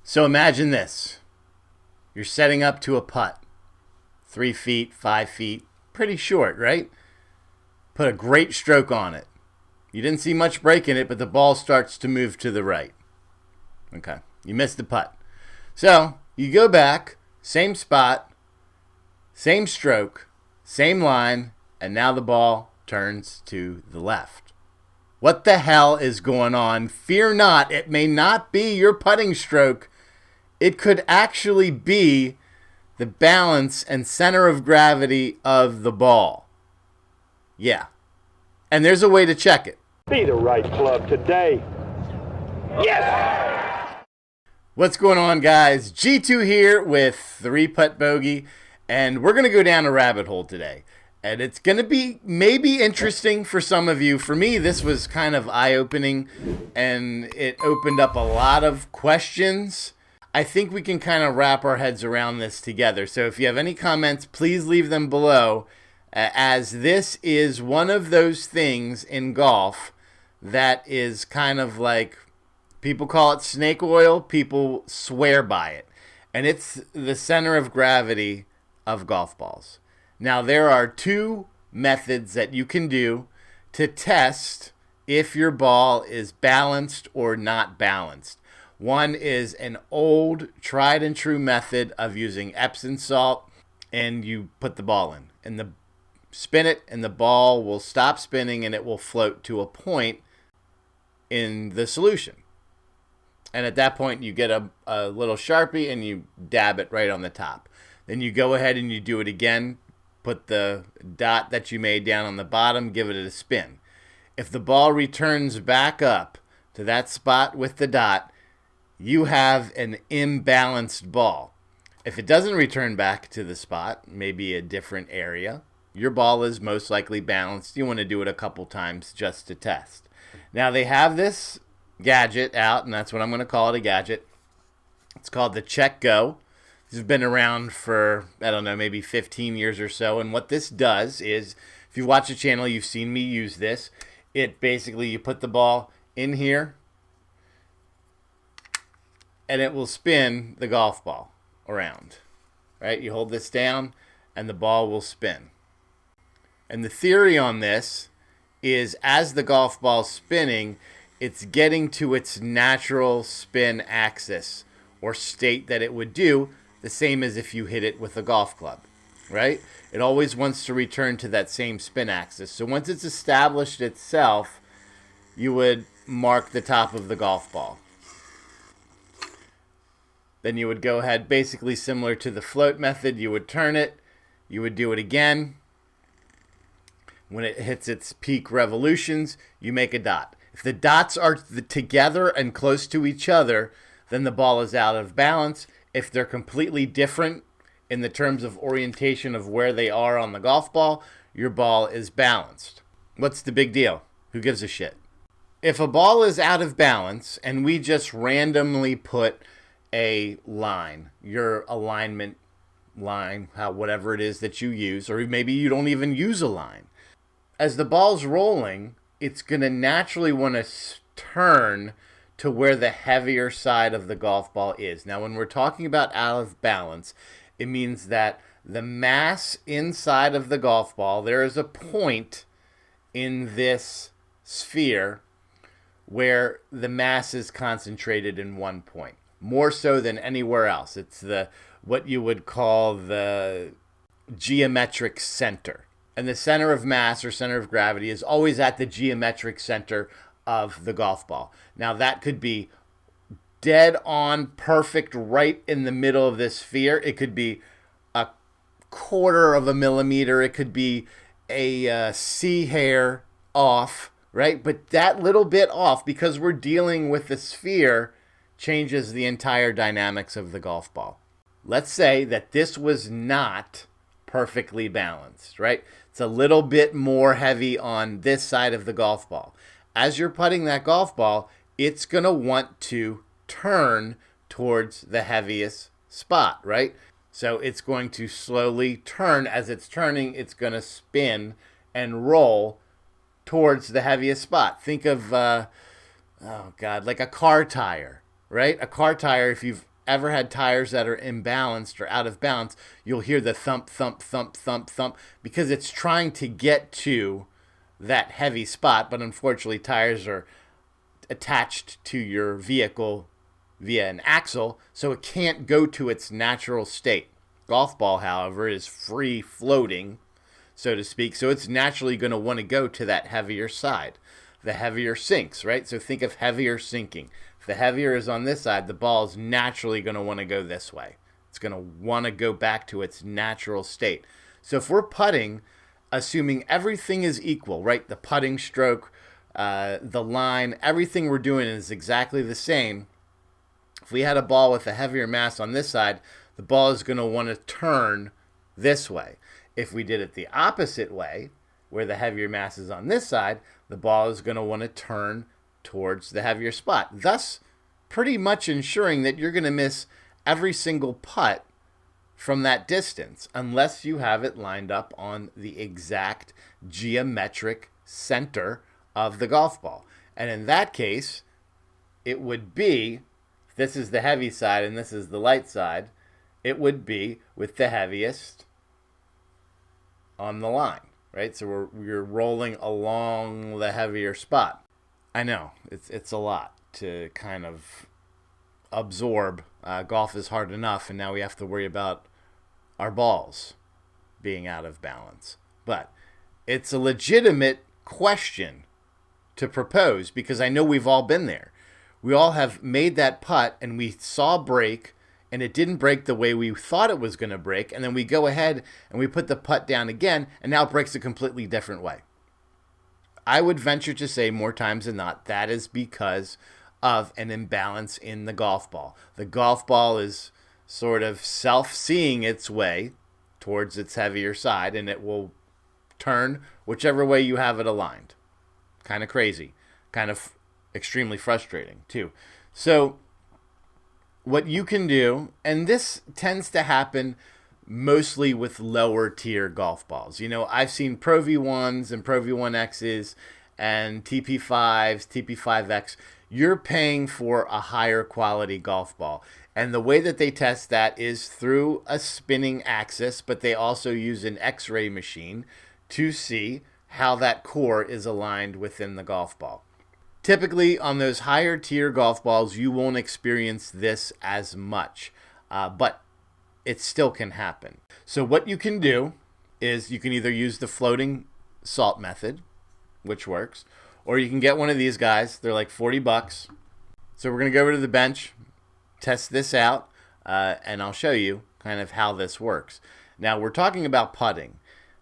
So imagine this. You're setting up to a putt. 3 feet, 5 feet, pretty short, right? Put a great stroke on it. You didn't see much break in it, but the ball starts to move to the right. Okay, you missed the putt. So you go back, same spot, same stroke, same line, and now the ball turns to the left. What the hell is going on? Fear not, it may not be your putting stroke. It could actually be the balance and center of gravity of the ball. Yeah. And there's a way to check it. Be the right club today. Yes! What's going on, guys? G2 here with 3-Putt Bogey, and we're going to go down a rabbit hole today. And it's going to be maybe interesting for some of you. For me, this was kind of eye-opening, and it opened up a lot of questions. I think we can kind of wrap our heads around this together. So if you have any comments, please leave them below, as this is one of those things in golf that is kind of like, people call it snake oil, people swear by it. And it's the center of gravity of golf balls. Now, there are two methods that you can do to test if your ball is balanced or not balanced. One is an old, tried and true method of using Epsom salt, and you put the ball in, and spin it, and the ball will stop spinning, and it will float to a point in the solution. And at that point, you get a little Sharpie, and you dab it right on the top. Then you go ahead and you do it again. Put the dot that you made down on the bottom, give it a spin. If the ball returns back up to that spot with the dot, you have an imbalanced ball. If it doesn't return back to the spot, maybe a different area, your ball is most likely balanced. You want to do it a couple times just to test. Now, they have this gadget out, and that's what I'm going to call it, a gadget. It's called the Check Go. This has been around for, I don't know, maybe 15 years or so. And what this does is, if you watch the channel, you've seen me use this. It basically, you put the ball in here, and it will spin the golf ball around. Right? You hold this down, and the ball will spin. And the theory on this is, as the golf ball's spinning, it's getting to its natural spin axis or state that it would do, the same as if you hit it with a golf club, right? It always wants to return to that same spin axis. So once it's established itself, you would mark the top of the golf ball. Then you would go ahead, basically similar to the float method, you would turn it, you would do it again. When it hits its peak revolutions, you make a dot. If the dots are together and close to each other, then the ball is out of balance. If they're completely different in the terms of orientation of where they are on the golf ball, your ball is balanced. What's the big deal? Who gives a shit? If a ball is out of balance and we just randomly put a line, your alignment line, whatever it is that you use, or maybe you don't even use a line. As the ball's rolling, it's going to naturally want to turn to where the heavier side of the golf ball is. Now, when we're talking about out of balance, it means that the mass inside of the golf ball, there is a point in this sphere where the mass is concentrated in one point, more so than anywhere else. It's what you would call the geometric center. And the center of mass or center of gravity is always at the geometric center of the golf ball. Now, that could be dead on perfect right in the middle of this sphere. It could be a quarter of a millimeter. It could be a C hair off, right? But that little bit off, because we're dealing with the sphere, changes the entire dynamics of the golf ball. Let's say that this was not perfectly balanced, right? It's a little bit more heavy on this side of the golf ball. As you're putting that golf ball, it's going to want to turn towards the heaviest spot, right? So it's going to slowly turn. As it's turning, it's going to spin and roll towards the heaviest spot. Think of, like a car tire, right? A car tire, if you've ever had tires that are imbalanced or out of balance, you'll hear the thump, thump, thump, thump, thump, because it's trying to get to that heavy spot, but unfortunately tires are attached to your vehicle via an axle, so it can't go to its natural state. Golf ball, however, is free floating, so to speak, so it's naturally going to want to go to that heavier side. The heavier sinks, right? So think of heavier sinking. If the heavier is on this side, the ball is naturally going to want to go this way. It's going to want to go back to its natural state. So if we're putting, assuming everything is equal, right? The putting stroke, the line, everything we're doing is exactly the same. If we had a ball with a heavier mass on this side, the ball is going to want to turn this way. If we did it the opposite way, where the heavier mass is on this side, the ball is going to want to turn towards the heavier spot, thus pretty much ensuring that you're going to miss every single putt from that distance unless you have it lined up on the exact geometric center of the golf ball. And in that case, it would be, this is the heavy side and this is the light side, it would be with the heaviest on the line, right? So we're rolling along the heavier spot. I know, it's a lot to kind of absorb. Golf is hard enough, and now we have to worry about our balls being out of balance. But it's a legitimate question to propose because I know we've all been there. We all have made that putt, and we saw break, and it didn't break the way we thought it was going to break, and then we go ahead and we put the putt down again, and now it breaks a completely different way. I would venture to say more times than not that is because of an imbalance in the golf ball. The golf ball is sort of self-seeing its way towards its heavier side, and it will turn whichever way you have it aligned. Kind of crazy. Kind of extremely frustrating, too. So what you can do, and this tends to happen mostly with lower tier golf balls. You know, I've seen Pro V1s and Pro V1Xs and TP5s, TP5X. You're paying for a higher quality golf ball. And the way that they test that is through a spinning axis, but they also use an X-ray machine to see how that core is aligned within the golf ball. Typically, on those higher tier golf balls, you won't experience this as much, but it still can happen. So what you can do is you can either use the floating salt method, which works, or you can get one of these guys. They're like $40. So we're going to go over to the bench, test this out, and I'll show you kind of how this works. Now, we're talking about putting,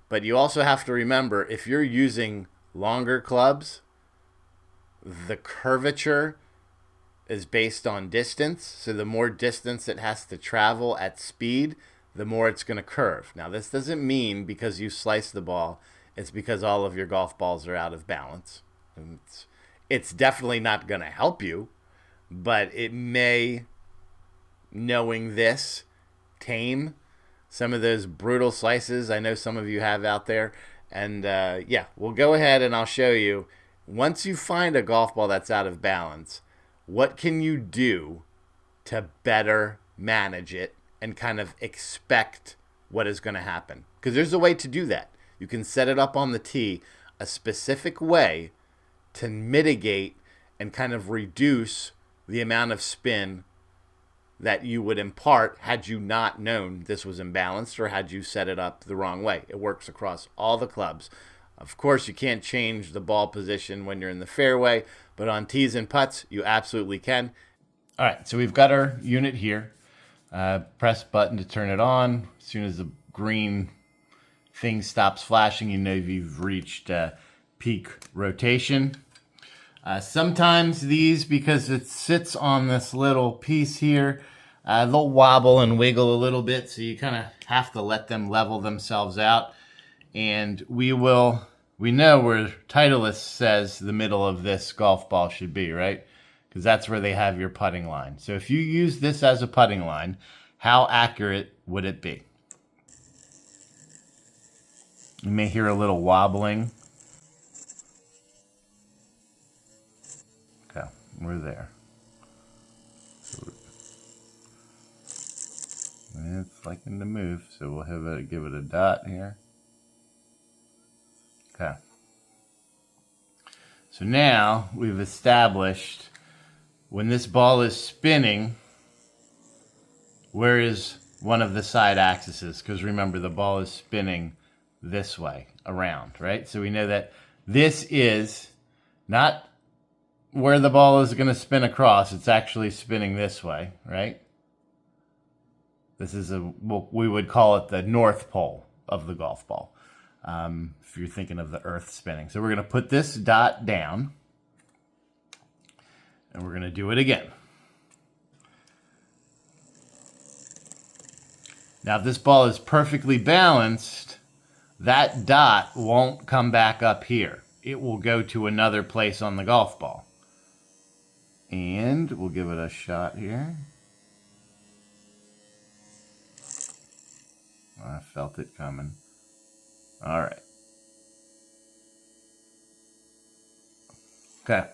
but you also have to remember if you're using longer clubs, the curvature is based on distance. So the more distance it has to travel at speed, the more it's going to curve. Now, this doesn't mean because you slice the ball, it's because all of your golf balls are out of balance. And it's definitely not going to help you, but it may, knowing this, tame some of those brutal slices I know some of you have out there. And yeah, we'll go ahead and I'll show you. Once you find a golf ball that's out of balance, what can you do to better manage it and kind of expect what is going to happen? Because there's a way to do that. You can set it up on the tee a specific way to mitigate and kind of reduce the amount of spin that you would impart had you not known this was imbalanced or had you set it up the wrong way. It works across all the clubs. Of course, you can't change the ball position when you're in the fairway, but on tees and putts, you absolutely can. All right, so we've got our unit here. Press button to turn it on. As soon as the green thing stops flashing, you know you've reached peak rotation. Sometimes these, because it sits on this little piece here, they'll wobble and wiggle a little bit, so you kind of have to let them level themselves out. And we know where Titleist says the middle of this golf ball should be, right? Because that's where they have your putting line. So if you use this as a putting line, how accurate would it be? You may hear a little wobbling. Okay, we're there. liking to move, so we'll give it a dot here. Okay. So now we've established when this ball is spinning, where is one of the side axes? Because remember, the ball is spinning this way around, right? So we know that this is not where the ball is going to spin across. It's actually spinning this way, right? This is we would call it the North Pole of the golf ball, if you're thinking of the Earth spinning. So we're going to put this dot down, and we're going to do it again. Now, if this ball is perfectly balanced, that dot won't come back up here. It will go to another place on the golf ball. And we'll give it a shot here. I felt it coming. All right. Okay.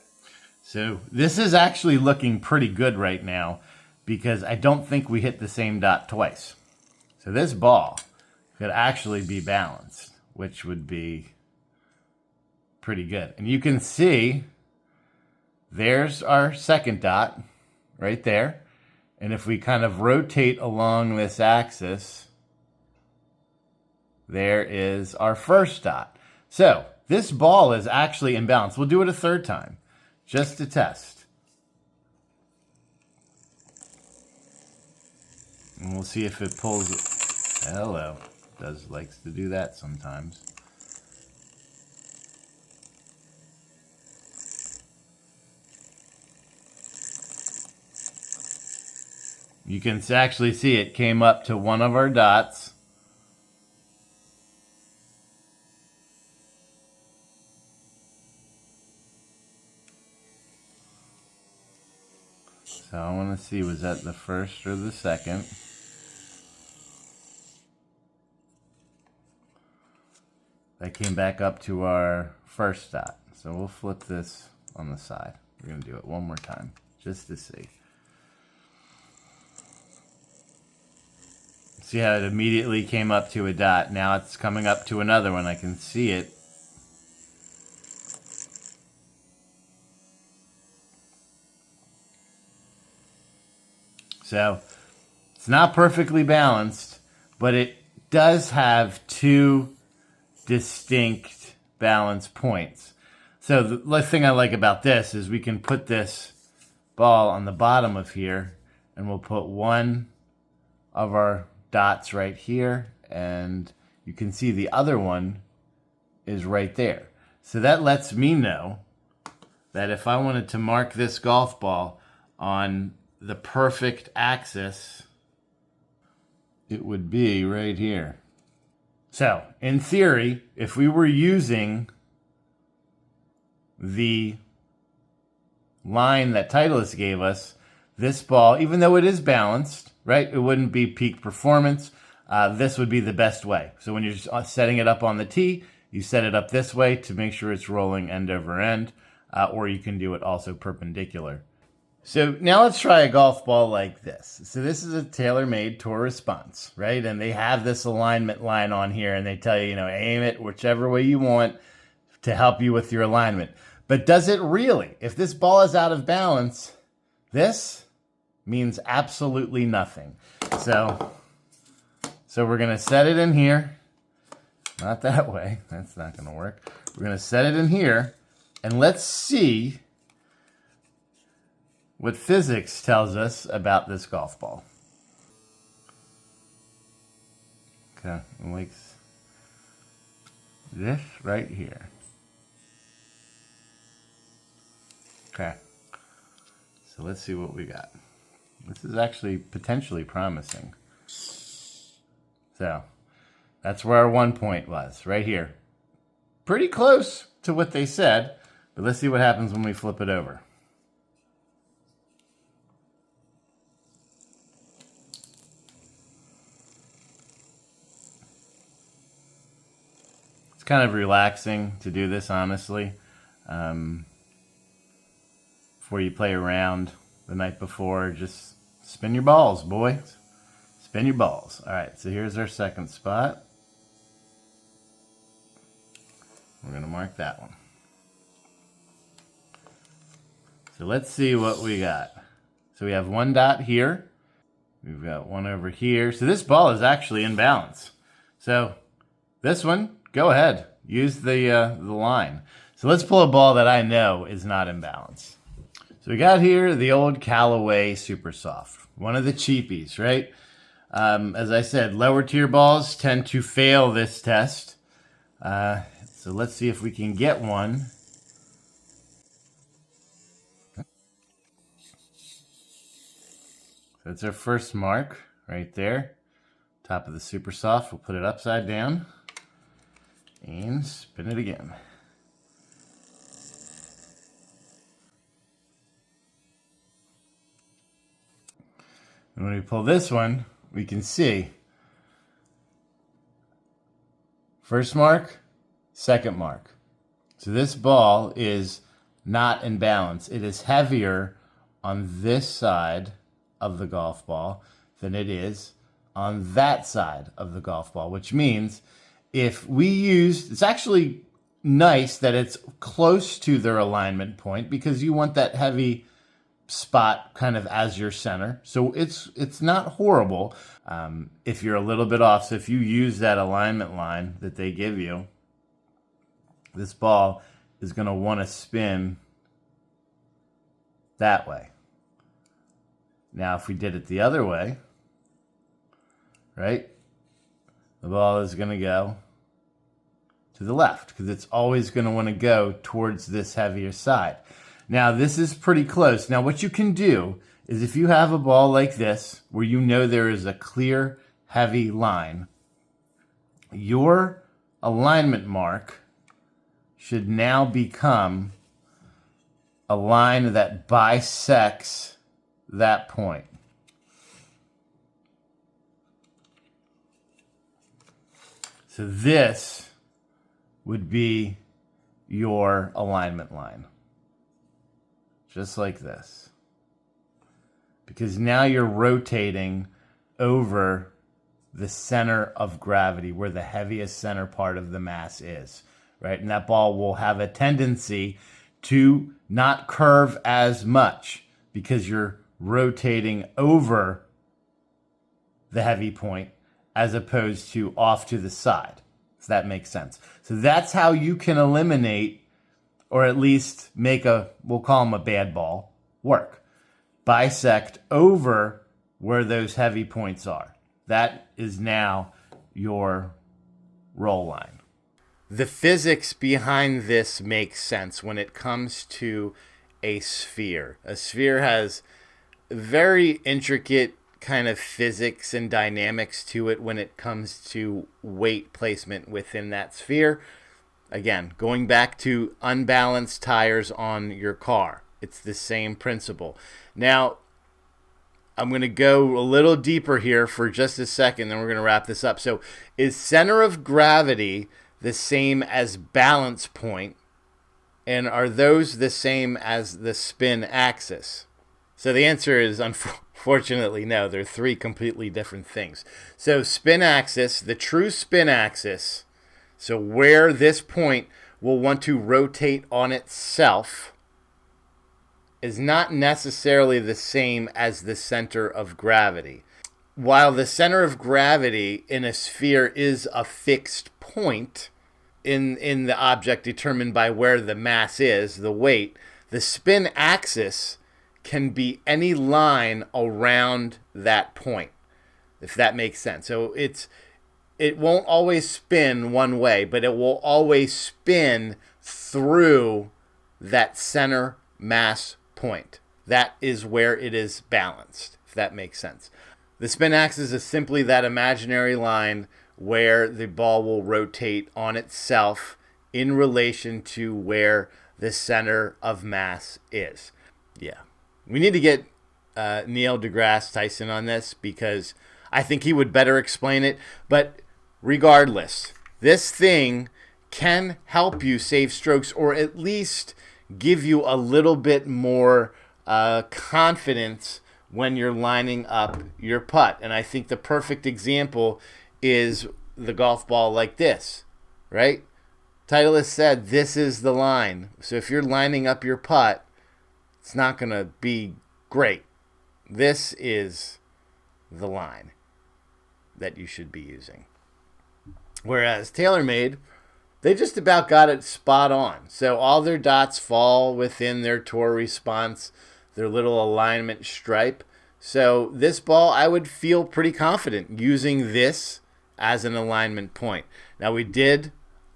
So this is actually looking pretty good right now because I don't think we hit the same dot twice. So this ball could actually be balanced, which would be pretty good. And you can see there's our second dot right there. And if we kind of rotate along this axis, there is our first dot. So this ball is actually imbalanced. We'll do it a third time just to test. And we'll see if it pulls it. Hello. Likes to do that sometimes. You can actually see it came up to one of our dots. So I want to see, was that the first or the second? That came back up to our first dot. So we'll flip this on the side. We're going to do it one more time just to see. See how it immediately came up to a dot. Now it's coming up to another one. I can see it. So it's not perfectly balanced, but it does have two distinct balance points. So the thing I like about this is we can put this ball on the bottom of here, and we'll put one of our dots right here, and you can see the other one is right there. So that lets me know that if I wanted to mark this golf ball on the perfect axis, it would be right here. So, in theory, if we were using the line that Titleist gave us, this ball, even though it is balanced, right, it wouldn't be peak performance. This would be the best way. So when you're setting it up on the tee, you set it up this way to make sure it's rolling end over end, or you can do it also perpendicular. So now let's try a golf ball like this. So this is a tailor-made tour response, right? And they have this alignment line on here, and they tell you, aim it whichever way you want to help you with your alignment. But does it really? If this ball is out of balance, this means absolutely nothing. So we're going to set it in here. Not that way. That's not going to work. We're going to set it in here, and let's see what physics tells us about this golf ball. Okay, like this right here. Okay, so let's see what we got. This is actually potentially promising. So that's where our 1 point was, right here. Pretty close to what they said, but let's see what happens when we flip it over. It's kind of relaxing to do this, honestly. Before you play around the night before, just spin your balls, boy. Spin your balls. All right, so here's our second spot. We're going to mark that one. So let's see what we got. So we have one dot here. We've got one over here. So this ball is actually in balance. So this one, go ahead. Use the line. So let's pull a ball that I know is not in balance. So we got here the old Callaway Super Soft. One of the cheapies, right? As I said, lower tier balls tend to fail this test. So let's see if we can get one. That's our first mark right there. Top of the Super Soft. We'll put it upside down and spin it again. And when we pull this one, we can see first mark, second mark. So this ball is not in balance. It is heavier on this side of the golf ball than it is on that side of the golf ball, which means if we use, it's actually nice that it's close to their alignment point because you want that heavy spot kind of as your center. So it's not horrible if you're a little bit off. So if you use that alignment line that they give you, this ball is going to want to spin that way. Now, if we did it the other way, right, the ball is going to go to the left because it's always going to want to go towards this heavier side. Now, this is pretty close. Now, what you can do is if you have a ball like this where you know there is a clear, heavy line, your alignment mark should now become a line that bisects that point. So this would be your alignment line. Just like this. Because now you're rotating over the center of gravity, where the heaviest center part of the mass is, right? And that ball will have a tendency to not curve as much because you're rotating over the heavy point as opposed to off to the side, if that makes sense. So that's how you can eliminate, or at least make we'll call them a bad ball, work. Bisect over where those heavy points are. That is now your roll line. The physics behind this makes sense when it comes to a sphere. A sphere has very intricate kind of physics and dynamics to it when it comes to weight placement within that sphere. Again, going back to unbalanced tires on your car, it's the same principle. Now, I'm going to go a little deeper here for just a second, then we're going to wrap this up. So, is center of gravity the same as balance point? And are those the same as the spin axis? So the answer is unfortunately no. They're three completely different things. So spin axis, the true spin axis, so where this point will want to rotate on itself, is not necessarily the same as the center of gravity. While the center of gravity in a sphere is a fixed point in the object determined by where the mass is, the weight, the spin axis can be any line around that point, if that makes sense. So it won't always spin one way, but it will always spin through that center mass point. That is where it is balanced, if that makes sense. The spin axis is simply that imaginary line where the ball will rotate on itself in relation to where the center of mass is. Yeah. We need to get Neil deGrasse Tyson on this because I think he would better explain it. But regardless, this thing can help you save strokes, or at least give you a little bit more confidence when you're lining up your putt. And I think the perfect example is the golf ball like this, right? Titleist said this is the line. So if you're lining up your putt, it's not going to be great. This is the line that you should be using. Whereas TaylorMade, they just about got it spot on. So all their dots fall within their tour response, their little alignment stripe. So this ball, I would feel pretty confident using this as an alignment point. Now, we did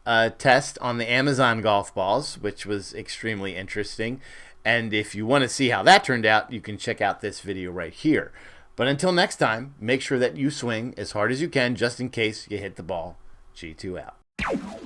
a test on the Amazon golf balls, which was extremely interesting. And if you want to see how that turned out, you can check out this video right here. But until next time, make sure that you swing as hard as you can just in case you hit the ball G2 out.